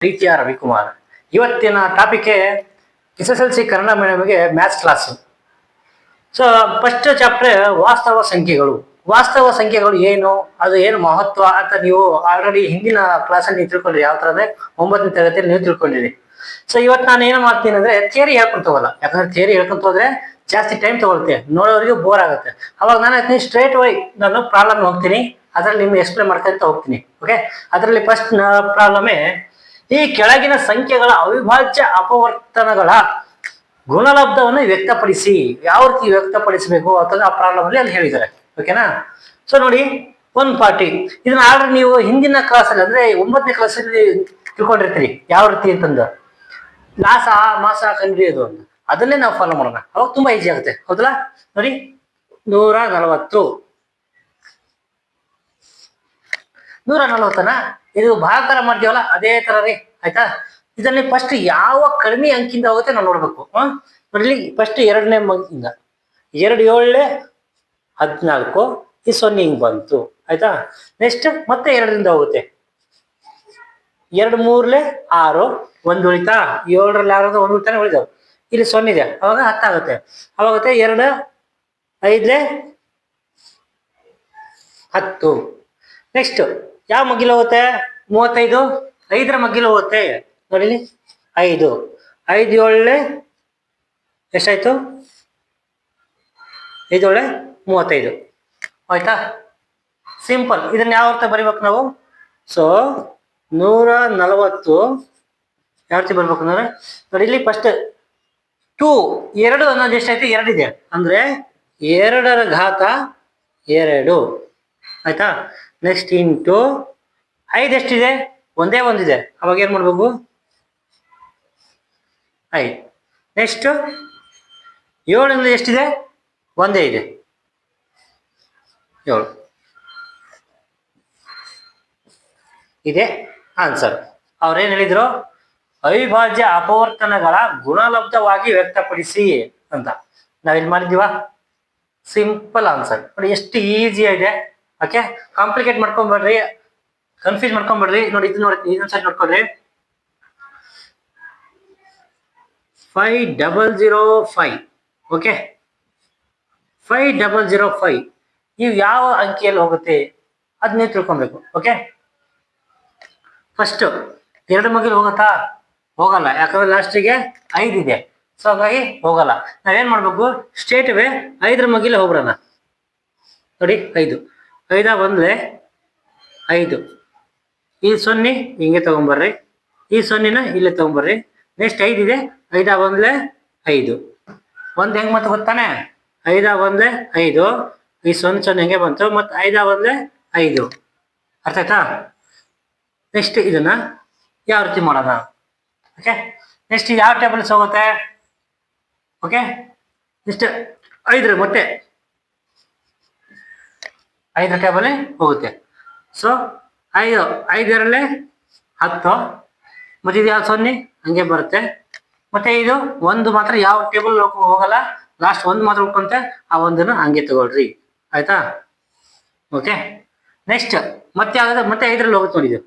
ಪ್ರೀತಿಯ ರವಿಕುಮಾರ್. ಇವತ್ತಿನ topic SSLC Kannada ಮೀಡಿಯಂಗೆ maths class. So first chapter ವಾಸ್ತವ ಸಂಖ್ಯೆಗಳು. ವಾಸ್ತವ ಸಂಖ್ಯೆಗಳು ಏನು, ಅದು ಏನು ಮಹತ್ವ ಅಂತ ನೀವು ಆಲ್ರೆಡಿ ಹಿಂದಿನ ಕ್ಲಾಸಲ್ಲಿ ತಿಳ್ಕೊಂಡ್ರಿ. ಯಾವ ತರ ಅಂದ್ರೆ 9ನೇ ತರಗತಿಯಲ್ಲಿ ನೀವು ತಿಳ್ಕೊಂಡಿರಿ. ಸೊ ಇವತ್ತು ನಾನು ಏನು ಮಾಡ್ತೀನಿ ಅಂದ್ರೆ ಥಿಯರಿ ಹೇಳ್ಕೊಂತ ಹೋಗಲ್ಲ. ಯಾಕಂದ್ರೆ ಥಿಯರಿ ಹೇಳ್ಕೊಂತ ಹೋದ್ರೆ ಜಾಸ್ತಿ ಟೈಮ್ ತಗೊಳುತ್ತೆ, ನೋಡೋರಿಗೆ ಬೋರ್ ಆಗುತ್ತೆ. ಅವಾಗ ನಾನು ಸ್ಟ್ರೇಟ್ ವೈ ನಾನು ಪ್ರಾಬ್ಲಮ್ ಹೋಗ್ತೀನಿ, ಅದ್ರಲ್ಲಿ ನಿಮ್ಗೆ ಎಕ್ಸ್ಪ್ಲೇನ್ ಮಾಡ್ಕೊಂತ ಹೋಗ್ತೀನಿ. ಓಕೆ, ಅದರಲ್ಲಿ ಫಸ್ಟ್ ಪ್ರಾಬ್ಲಮೇ ಈ ಕೆಳಗಿನ ಸಂಖ್ಯೆಗಳ ಅವಿಭಾಜ್ಯ ಅಪವರ್ತನಗಳ ಗುಣಲಬ್ಧವನ್ನು ವ್ಯಕ್ತಪಡಿಸಿ. ಯಾವ ರೀತಿ ವ್ಯಕ್ತಪಡಿಸಬೇಕು ಅಂತಂದ್ರೆ ಆ ಪ್ರಾಬ್ಲಮ್ ಅಲ್ಲಿ ಅಲ್ಲಿ ಹೇಳಿದ್ದಾರೆ. ಓಕೆನಾ? ಸೊ ನೋಡಿ, ಒಂದು ಪಾರ್ಟಿ ಇದನ್ನ ಆಲ್ರೆಡಿ ನೀವು ಹಿಂದಿನ ಕ್ಲಾಸಲ್ಲಿ ಅಂದ್ರೆ 9ನೇ ಕ್ಲಾಸಲ್ಲಿ ತಿಳ್ಕೊಂಡಿರ್ತೀರಿ ಯಾವ ರೀತಿ ಅಂತಂದು. ಲಾಸ ಮಾಸ ಕಂಡುಹಿಡಿಯೋದು ಅಂತ, ಅದನ್ನೇ ನಾವು ಫಾಲೋ ಮಾಡೋಣ. ಅವಾಗ ತುಂಬಾ ಈಸಿ ಆಗುತ್ತೆ, ಹೌದಲ್ಲ? ನೋಡಿ, 140 140ನ ಇದು ಭಾಗಾಕಾರ ಮಾಡ್ತೀವಲ್ಲ, ಅದೇ ತರ ರೀ. ಆಯ್ತಾ? ಇದರಲ್ಲಿ ಫಸ್ಟ್ ಯಾವ ಕಡಿಮೆ ಅಂಕಿಂದ ಹೋಗುತ್ತೆ ನಾವು ನೋಡ್ಬೇಕು. ನೋಡ್ಲಿ, ಫಸ್ಟ್ 2ನೇ ಇಂದ 2 7 14 ಈ 0 ಹಿಂಗ್ ಬಂತು. ಆಯ್ತಾ? ನೆಕ್ಸ್ಟ್ ಮತ್ತೆ 2ರಿಂದ ಹೋಗುತ್ತೆ, 2 3 6 1 ಉಳಿತಾ, 7ರಲ್ಲಿ 6 1 ಉಳಿತಾನೆ ಉಳಿದಾವ್. ಇಲ್ಲಿ 0 ಇದೆ, ಅವಾಗ 10 ಆಗುತ್ತೆ. ಅವಾಗುತ್ತೆ 2 5 10. ನೆಕ್ಸ್ಟ್ ಯಾವ ಮಗ್ಗಿಲು ಹೋಗುತ್ತೆ? 35 5ರ ಮಗ್ಗಿಲು ಹೋಗುತ್ತೆ. ನೋಡಿ 5 5 7 ಎಷ್ಟಾಯ್ತು? 5 7 35. ಆಯ್ತಾ? ಸಿಂಪಲ್. ಇದನ್ನ ಯಾವ ಅರ್ಥ ಬರಿಬೇಕು ನಾವು? ಸೊ 140 ಯಾವ ರೀತಿ ಬರ್ಬೇಕು ಅಂದ್ರೆ, ನೋಡಿ ಇಲ್ಲಿ ಫಸ್ಟ್ 2 ಅನ್ನೋದು ಎಷ್ಟಾಯ್ತು? 2 ಇದೆ ಅಂದ್ರೆ 2ರ ಘಾತ 2. ಆಯ್ತಾ? ನೆಕ್ಸ್ಟ್ ಇಂಟು 5 ಎಷ್ಟಿದೆ? ಒಂದೇ ಒಂದಿದೆ, ಅವಾಗ ಏನ್ ಮಾಡ್ಬೇಕು? 5. ನೆಕ್ಸ್ಟ್ 7 ಎಷ್ಟಿದೆ? ಒಂದೇ ಇದೆ, 7 ಇದೆ ಆನ್ಸರ್. ಅವ್ರೇನ್ ಹೇಳಿದ್ರು? ಅವಿಭಾಜ್ಯ ಅಪವರ್ತನಗಳ ಗುಣಲಬ್ಧವಾಗಿ ವ್ಯಕ್ತಪಡಿಸಿ ಅಂತ. ನಾವಿಲ್ಲಿ ಮಾಡಿದೀವ? ಸಿಂಪಲ್ ಆನ್ಸರ್ ನೋಡಿ, ಎಷ್ಟು ಈಸಿ ಇದೆ. ಓಕೆ, ಕಾಂಪ್ಲಿಕೇಟ್ ಮಾಡ್ಕೊಂಡ್ಬಿಡ್ರಿ, ಕನ್ಫ್ಯೂಸ್ ಮಾಡ್ಕೊಂಡ್ಬಿಡ್ರಿ. ನೋಡಿ ಇದು ನೋಡಿ, ಇನ್ನೊಂದ್ಸರಿ ನೋಡ್ಕೊಳ್ರಿ. 5005. ಓಕೆ, 5005 ನೀವು ಯಾವ ಅಂಕಿಯಲ್ಲಿ ಹೋಗುತ್ತೆ ಅದ್ ನೀವು ತಿಳ್ಕೊಬೇಕು. ಓಕೆ, ಫಸ್ಟ್ 2 ಮಗಿಲು ಹೋಗುತ್ತಾ? ಹೋಗಲ್ಲ, ಯಾಕಂದ್ರೆ ಲಾಸ್ಟಿಗೆ 5 ಇದೆ. ಸೊ ಹಾಗಾಗಿ ಹೋಗಲ್ಲ. ನಾವೇನ್ ಮಾಡ್ಬೇಕು? ಸ್ಟ್ರೇಟ್ ವೇ 5ರ ಮಗಿಲೆ ಹೋಗ್ಬಿಡೋಣ. ನೋಡಿ 5 5 ಬಂದ್ರೆ 5, ಈ 0 ಹಿಂಗೆ ತಗೊಂಬರ್ರಿ, ಈ 0ನ ಇಲ್ಲೇ ತಗೊಂಬರ್ರಿ. ನೆಕ್ಸ್ಟ್ 5 ಇದೆ, 5 ಬಂದ್ರೆ 5 ಒಂದ್ ಹೆಂಗ್ ಮತ್ತೆ ಗೊತ್ತಾನೆ? 5 ಬಂದ್ರೆ 5, ಈ 0 ಹೆಂಗೆ ಬಂತು, ಮತ್ತೆ 5 ಬಂದ್ರೆ 5. ಅರ್ಥ ಆಯ್ತಾ? ನೆಕ್ಸ್ಟ್ ಇದನ್ನ ಯಾವ ರೀತಿ ಮಾಡೋಣ? ಓಕೆ, ನೆಕ್ಸ್ಟ್ ಯಾವ ಟೇಬಲ್ಸ್ ಹೋಗುತ್ತೆ? ಓಕೆ, ನೆಕ್ಸ್ಟ್ 5 ಮತ್ತೆ 5ರ ಟೇಬಲ್ ಹೋಗುತ್ತೆ. ಸೊ 5 5ರಲ್ಲಿ 10, ಮತ್ತೆ ಇದು ಯಾವ 0 ಹಂಗೆ ಬರುತ್ತೆ. ಮತ್ತೆ ಇದು 1 ಮಾತ್ರ ಯಾವ ಟೇಬಲ್ ಹೋಗಲ್ಲ, ಲಾಸ್ಟ್ 1 ಮಾತ್ರ ಉಳ್ಕೊಂತೆ, ಆ 1ನ ಹಂಗೆ ತಗೊಳ್ರಿ. ಆಯ್ತಾ? ಓಕೆ, ನೆಕ್ಸ್ಟ್ ಮತ್ತೆ ಯಾವ್ದು? ಮತ್ತೆ 5ರಲ್ಲಿ ಹೋಗುತ್ತೆ ನೋಡಿ, ಇದು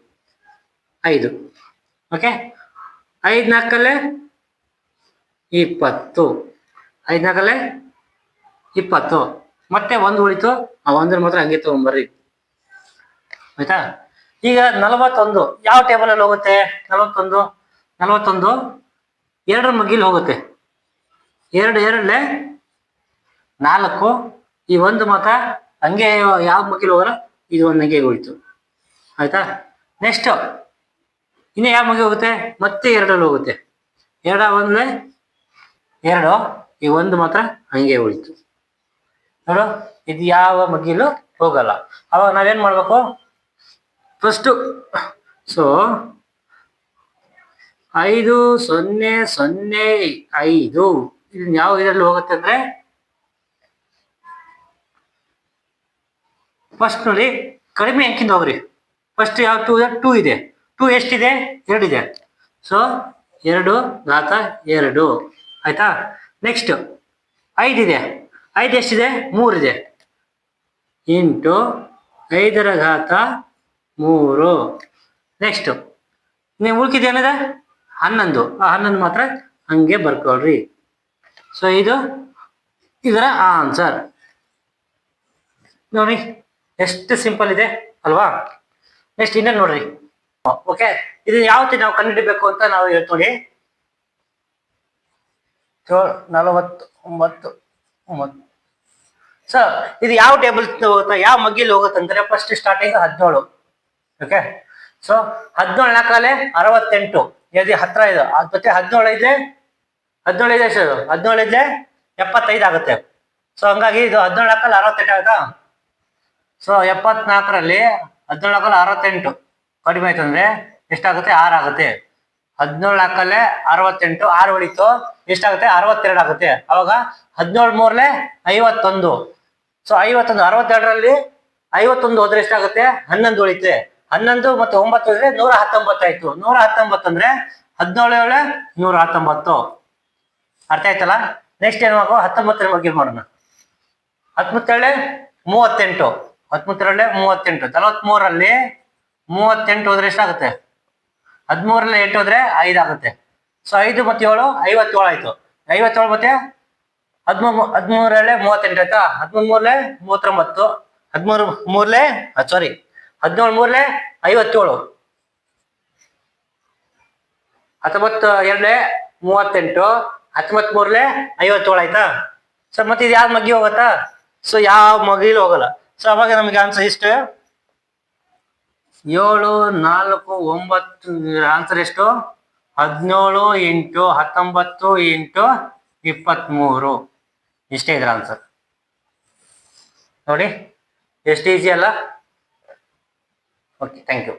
5. ಓಕೆ, 5 4 20, 5 4 20, ಮತ್ತೆ 1 ಉಳಿತು, ಆ 1ನ ಮಾತ್ರ ಹಂಗೆ ತಗೊಂಬರ್ರಿ. ಆಯ್ತಾ? ಈಗ 41 ಯಾವ ಟೇಬಲ್ ಅಲ್ಲಿ ಹೋಗುತ್ತೆ? 41 2ರ ಮಗ್ಗಿಲ್ ಹೋಗುತ್ತೆ. 2 2 4, ಈ 1 ಮಾತ್ರ ಹಂಗೆ ಯಾವ ಮಗ್ಗಿಲ್ ಹೋಗಲ್ಲ, ಇದು 1 ಹಂಗೆ ಉಳಿತು. ಆಯ್ತಾ? ನೆಕ್ಸ್ಟ್ ಇನ್ನು ಯಾವ ಮಗಿ ಹೋಗುತ್ತೆ? ಮತ್ತೆ 2ರಲ್ಲಿ ಹೋಗುತ್ತೆ. 2 ಬಂದ್ರೆ 2, ಈ 1 ಮಾತ್ರ ಹಂಗೆ ಉಳಿತು. ನೋಡು, ಇದು ಯಾವ ಮಗ್ಗಿಲು ಹೋಗಲ್ಲ. ಅವಾಗ ನಾವೇನ್ ಮಾಡ್ಬೇಕು? ಫಸ್ಟ್ ಸೊ 5 0 0 5 ಇದನ್ನ ಯಾವ ಇದರಲ್ಲಿ ಹೋಗುತ್ತೆ ಅಂದ್ರೆ, ಫಸ್ಟ್ ನೋಡಿ ಕಡಿಮೆ ಅಂಕಿಂದ ಹೋಗ್ರಿ. ಫಸ್ಟ್ ಯಾವ 2 ಇದೆ, 2 ಎಷ್ಟಿದೆ? 2 ಇದೆ. ಸೊ 2 ಘಾತ 2. ಆಯ್ತಾ? ನೆಕ್ಸ್ಟ್ 5 ಇದೆ, 5 ಎಷ್ಟಿದೆ? 3 ಇದೆ, ಇಂಟು 5ರ ಘಾತ 3. ನೆಕ್ಸ್ಟ್ ನೀವು ಉಳ್ಕಿದ್ದೇನಿದೆ 11 ಆ 11 ಮಾತ್ರ ಹಂಗೆ ಬರ್ಕೊಳ್ರಿ. ಸೊ ಇದರ ಆನ್ಸರ್ ನೋಡಿ, ಎಷ್ಟು ಸಿಂಪಲ್ ಇದೆ ಅಲ್ವಾ. ನೆಕ್ಸ್ಟ್ ಇನ್ನೇನು ನೋಡ್ರಿ. ಓಕೆ, ಇದು ಯಾವ ರೀತಿ ನಾವು ಕಂಡುಹಿಡಬೇಕು ಅಂತ ನಾವು ಹೇಳ್ತೀವಿ. 49 ಸೊ ಇದು ಯಾವ ಟೇಬಲ್ ಹೋಗುತ್ತೆ, ಯಾವ ಮಗ್ಗಿಲಿ ಹೋಗುತ್ತೆ ಅಂದ್ರೆ ಫಸ್ಟ್ ಸ್ಟಾರ್ಟಿಂಗ್ 17. ಓಕೆ, ಸೊ 17 ನಾಲ್ಕಲೆ 68, ಎಲ್ಲಿ ಹತ್ರ ಇದೆ. ಮತ್ತೆ 17 ಐದ್ಲೆ 75 ಆಗುತ್ತೆ. ಸೊ ಹಂಗಾಗಿ ಇದು 17 ನಾಲ್ಕಲ್ಲಿ 68 ಆಗುತ್ತಾ. ಸೊ 74ರಲ್ಲಿ 17 ನಾಲ್ಕಲ್ಲಿ 68 ಕಡಿಮೆ ಆಯ್ತು ಅಂದ್ರೆ ಎಷ್ಟಾಗುತ್ತೆ? 6 ಆಗುತ್ತೆ. 17 ನಾಲ್ಕಲ್ಲೇ 68, 6 ಉಳಿತು, ಎಷ್ಟಾಗುತ್ತೆ? 62 ಆಗುತ್ತೆ. ಅವಾಗ 17 ಮೂರ್ಲೆ 51. ಸೊ 51, 62ರಲ್ಲಿ 51 ಹೋದ್ರೆ ಎಷ್ಟಾಗುತ್ತೆ? 11 ಉಳಿತೆ. 11 ಮತ್ತೆ 9 ಹೋದ್ರೆ 119 ಆಯ್ತು. 119 ಅಂದ್ರೆ 17 119. ಅರ್ಥ ಆಯ್ತಲ್ಲ. ನೆಕ್ಸ್ಟ್ ಏನು ಮಾಡಬೇಕು? 19 ಬಗ್ಗೆ ಮಾಡೋಣ. 17 38, 17 38, 43ರಲ್ಲಿ 38 ಹೋದ್ರೆ ಎಷ್ಟಾಗುತ್ತೆ? 13ರಲ್ಲಿ 8 ಹೋದ್ರೆ 5 ಆಗುತ್ತೆ. ಸೊ 5 ಮತ್ತೆ 7 57 ಆಯ್ತು. 57 ಮತ್ತೆ 13ರಲ್ಲಿ 38 ಆಯ್ತಾ. 13 ಮೂರ್ಲೆ 39, 17 ಮೂರ್ಲೆ 57, 19 ಮೂರ್ಲೆ 57 ಆಯ್ತಾ. ಸೊ ಮತ್ತೆ ಇದು ಯಾವ ಮಗ್ಗಿ ಹೋಗತ್ತಾ? ಸೊ ಯಾವ ಮಗಿಲು ಹೋಗಲ್ಲ. ಸೊ ಅವಾಗ ನಮಗೆ ಆನ್ಸರ್ ಇಷ್ಟು 7 4 9. ಆನ್ಸರ್ ಎಷ್ಟು? 17 × 19 × 23. ಇಷ್ಟೇ ಇದ್ರ ಆನ್ಸರ್. ನೋಡಿ ಎಷ್ಟು ಈಸಿ ಅಲ್ಲ. Okay, thank you.